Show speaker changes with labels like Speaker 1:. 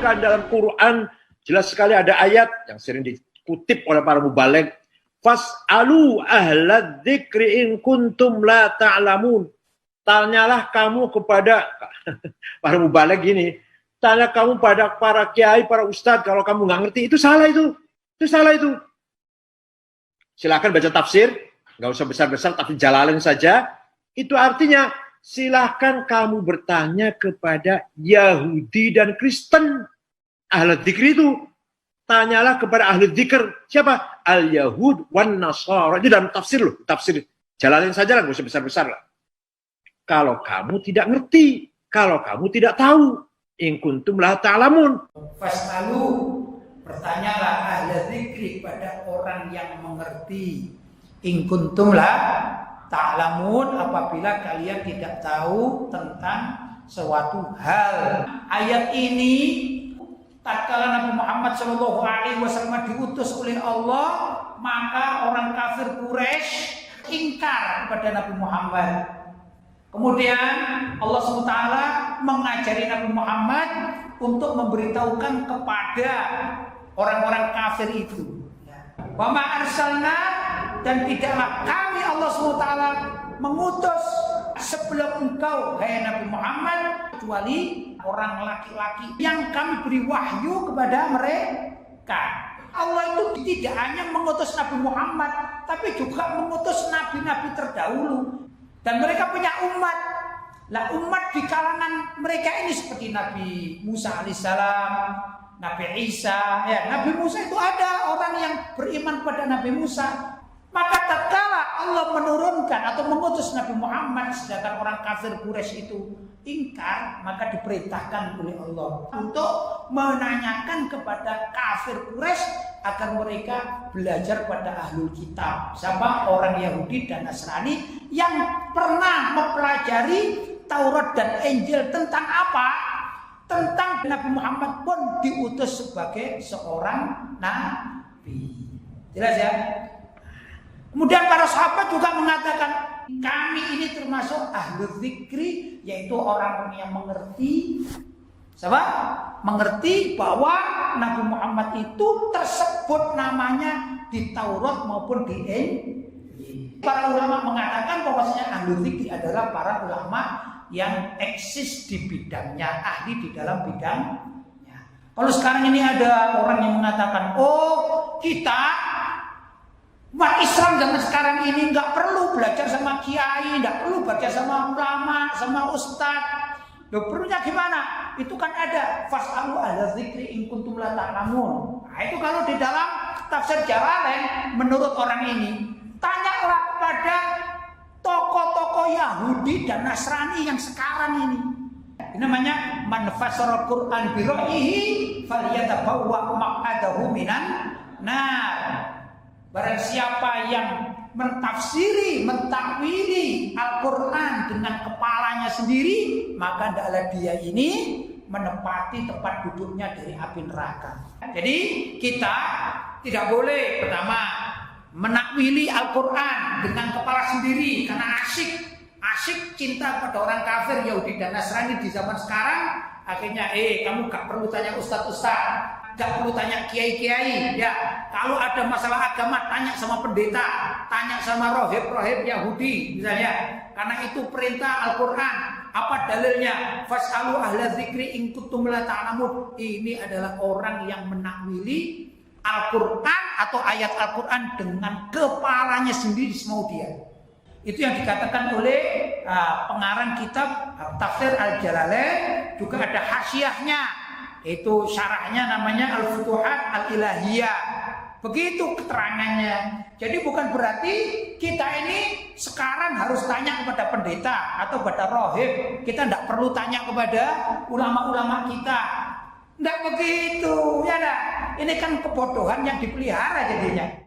Speaker 1: Bahkan dalam Quran jelas sekali ada ayat yang sering dikutip oleh para mubaligh, fas'alu ahlad dzikri in kuntum la ta'lamun. Tanyalah kamu kepada para mubaligh gini, tanya kamu pada para kiai, para ustadz, kalau kamu nggak ngerti itu salah itu salah itu. Silakan baca tafsir, nggak usah besar-besar, tapi Jalalain saja. Itu artinya silakan kamu bertanya kepada Yahudi dan Kristen. Ahli dzikri itu tanyalah kepada ahli dzikr. Siapa? Al-Yahud wan Nasara. Itu dalam tafsir loh, tafsir Jalalain saja lah, nggak usah besar-besar lah. Kalau kamu tidak ngerti, kalau kamu tidak tahu, in kuntum la ta'lamun.
Speaker 2: Fas'alu, bertanyalah ahli dzikri pada orang yang mengerti. In kuntum la ta'lamun, apabila kalian tidak tahu tentang suatu hal. Ayat ini tatkala Nabi Muhammad SAW diutus oleh Allah, maka orang kafir Quraisy ingkar kepada Nabi Muhammad. Kemudian Allah SWT mengajari Nabi Muhammad untuk memberitahukan kepada orang-orang kafir itu. Wa ma arsalna, dan tidaklah kami Allah SWT mengutus sebelum engkau, hai Nabi Muhammad, kecuali orang laki-laki yang kami beri wahyu kepada mereka. Allah itu tidak hanya mengutus Nabi Muhammad, tapi juga mengutus nabi-nabi terdahulu. Dan mereka punya umat. Lah umat di kalangan mereka ini seperti Nabi Musa alaihissalam, Nabi Isa. Ya, Nabi Musa itu ada orang yang beriman pada Nabi Musa. Maka tatkala Allah menurunkan atau mengutus Nabi Muhammad, sedangkan orang kafir Quraisy itu ingkar, maka diperintahkan oleh Allah untuk menanyakan kepada kafir Quraisy agar mereka belajar pada ahlul kitab, sama orang Yahudi dan Nasrani yang pernah mempelajari Taurat dan Injil. Tentang apa? Tentang Nabi Muhammad pun diutus sebagai seorang nabi. Jelas ya? Kemudian para sahabat juga mengatakan, kami ini termasuk ahlul dzikri, yaitu orang yang mengerti. Siapa? Mengerti bahwa Nabi Muhammad itu tersebut namanya di Taurat maupun di Injil. Para ulama mengatakan bahwasanya ahlul dzikri adalah para ulama yang eksis di bidangnya, ahli di dalam bidangnya. Kalau sekarang ini ada orang yang mengatakan, oh kita umat Islam zaman sekarang ini nggak perlu belajar sama kiai, nggak perlu baca sama ulama, sama ustadz. Loh, perlunya gimana? Itu kan ada fas'alu ahla dzikri in kuntum la ta'lamun. Nah, itu kalau di dalam tafsir Jalalain menurut orang ini, tanyalah kepada tokoh-tokoh Yahudi dan Nasrani yang sekarang ini. Ini namanya man fassara Qur'an bi ra'yihi falyatabawwa maq'adahu minan nar. Barang siapa yang mentafsiri, mentakwili Al-Quran dengan kepalanya sendiri, maka hendaklah dia ini menempati tempat duduknya dari api neraka. Jadi kita tidak boleh pertama menakwili Al-Quran dengan kepala sendiri karena asyik cinta pada orang kafir Yahudi dan Nasrani di zaman sekarang. Akhirnya kamu gak perlu tanya ustadz, gak perlu tanya kiai-kiai. Ya, kalau ada masalah agama tanya sama pendeta, tanya sama rohib Yahudi misalnya. Karena itu perintah Al-Quran. Apa dalilnya? Fas'alu ahla dzikri in kuntum la ta'lamun. Ini adalah orang yang menakwili Al-Quran atau ayat Al-Quran dengan kepalanya sendiri semau dia. Itu yang dikatakan oleh pengarang kitab Tafsir Al-Jalalain. Juga ada hasyiahnya, itu syarahnya namanya Al-Futuhat Al-Ilahiyah. Begitu keterangannya. Jadi bukan berarti kita ini sekarang harus tanya kepada pendeta atau kepada rohib. Kita tidak perlu tanya kepada ulama-ulama kita. Tidak begitu, ya dah. Ini kan kebodohan yang dipelihara jadinya.